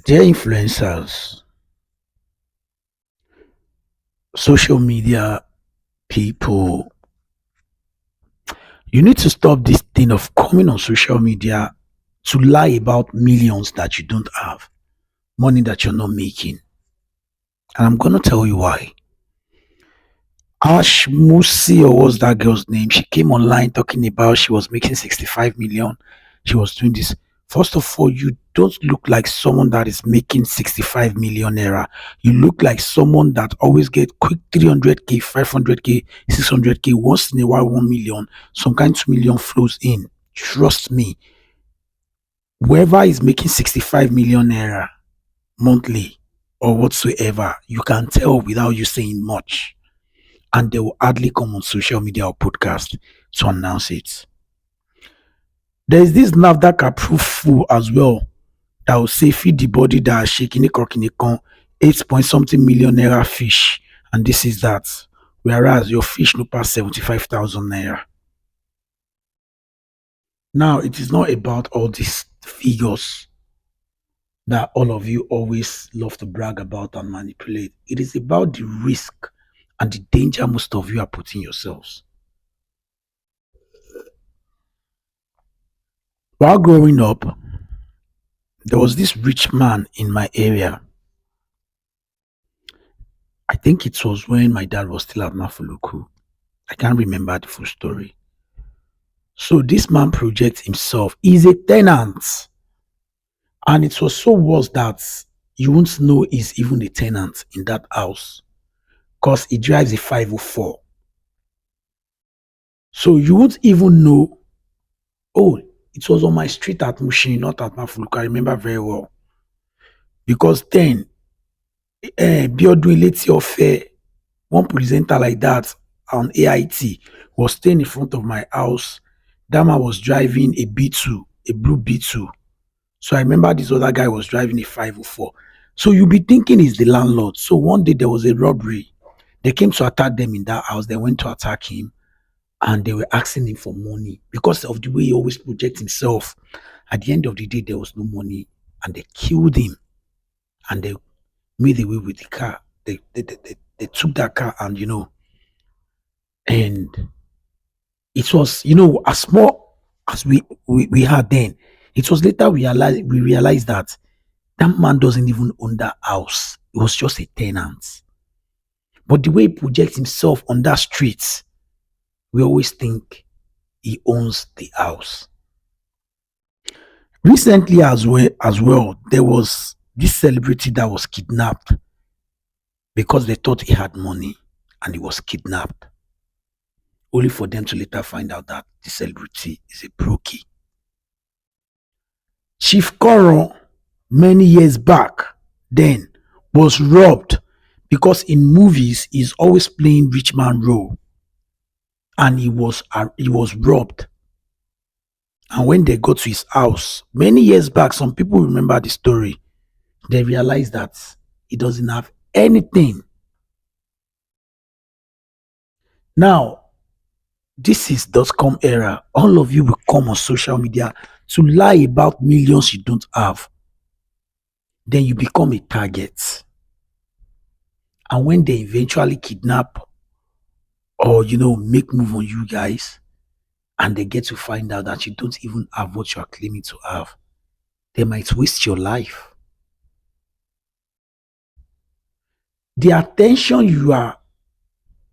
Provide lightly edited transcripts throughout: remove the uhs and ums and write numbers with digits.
Dear influencers, social media people, you need to stop this thing of coming on social media to lie about millions that you don't have, money that you're not making. And I'm going to tell you why. Ash Musi, or what's that girl's name? She came online talking about she was making 65 million. She was doing this. First of all, you don't look like someone that is making 65 million naira. You look like someone that always get quick 300k, 500k, 600k, once in a while 1 million, some kind 2 million flows in. Trust me, whoever is making 65 million naira monthly or whatsoever, you can tell without you saying much, and they will hardly come on social media or podcast to announce it. There is this NAFDAC approved food as well that will say feed the body that are shaking it, crocking it, 8 point something million naira fish, and this is that. Whereas your fish no pass 75,000 naira. Now, it is not about all these figures that all of you always love to brag about and manipulate. It is about the risk and the danger most of you are putting yourselves. While growing up, there was this rich man in my area. I think it was when my dad was still at Mafuluku. I can't remember the full story. So this man projects himself. He's a tenant. And it was so worse that you won't know he's even a tenant in that house. Because he drives a 504. So you won't even know, oh, it was on my street at Mushin, not at Mafuluku. I remember very well. Because then, Biodun Ileti Ofe, one presenter like that on AIT was staying in front of my house. That man was driving a B2, a blue B2. So I remember this other guy was driving a 504. So you'll be thinking he's the landlord. So one day there was a robbery. They came to attack them in that house. They went to attack him and they were asking him for money because of the way he always projects himself. At the end of the day, there was no money and they killed him and they made away with the car. They took that car and and it was as small as we had then. It was later we realized that that man doesn't even own that house. It was just a tenant. But the way he projects himself on that street, we always think he owns the house. Recently as well, there was this celebrity that was kidnapped because they thought he had money and he was kidnapped. Only for them to later find out that the celebrity is a brokey. Chief Koro, many years back, then was robbed because in movies he's always playing rich man role, and he was robbed. And when they got to his house many years back, some people remember the story. They realized that he doesn't have anything. Now, this is .com era. All of you will come on social media to lie about millions you don't have. Then you become a target. And when they eventually kidnap or make move on you guys, and they get to find out that you don't even have what you are claiming to have, they might waste your life. The attention you are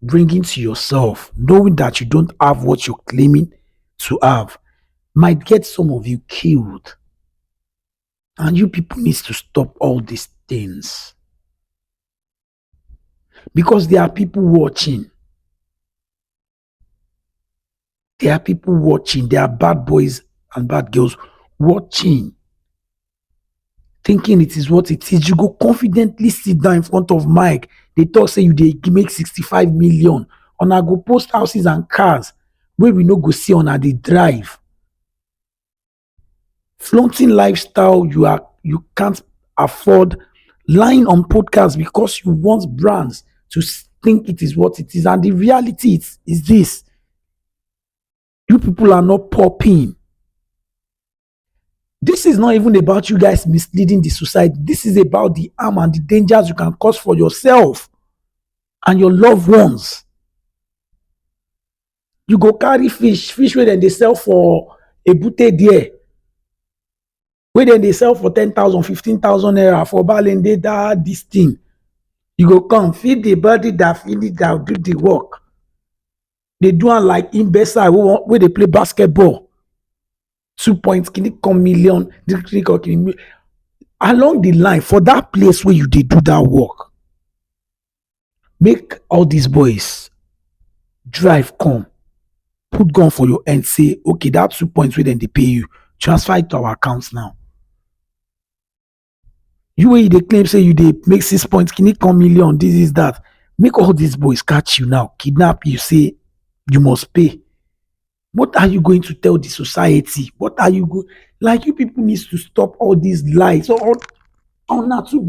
bringing to yourself, knowing that you don't have what you're claiming to have, might get some of you killed. And you people need to stop all these things because there are people watching. There are people watching. There are bad boys and bad girls watching, thinking it is what it is. You go confidently sit down in front of Mike. They talk say you they make 65 million. On I go post houses and cars where we no go see on the drive. Flaunting lifestyle you can't afford, lying on podcasts because you want brands to think it is what it is. And the reality is this: you people are not popping. This is not even about you guys misleading the society. This is about the harm and the dangers you can cause for yourself and your loved ones. You go carry fish wey dem dey sell for ebute there, wey dem dey sell for 10,000, 15,000 naira for balende dat dis thing. You go come feed the body that feed it that do the work. Dey do am like imbecile wey dey play basketball. 2 points kini come million, kini come kini. Along the line for that place where you dey do that work, make all these boys drive come, put gun for your hand, say okay, that 2 points wey dem dey pay you, transfer it to our account now. You wey you dey claim say you dey make 6 points kini come million, this is that, make all these boys catch you now, kidnap you, say you must pay. What are you going to tell the society? What are you go like? You people need to stop all these lies. So una too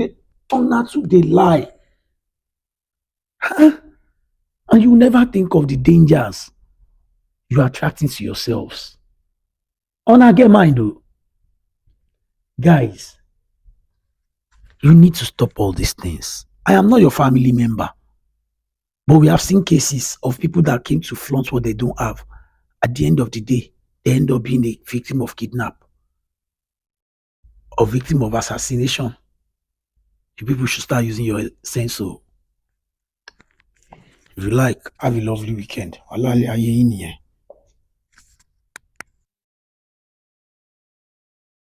dey lie. And you never think of the dangers you are attracting to yourselves. Una get mind though. Guys, you need to stop all these things. I am not your family member, but we have seen cases of people that came to flaunt what they don't have. At the end of the day, they end up being a victim of kidnap or victim of assassination. You people should start using your sense. So, if you like, have a lovely weekend.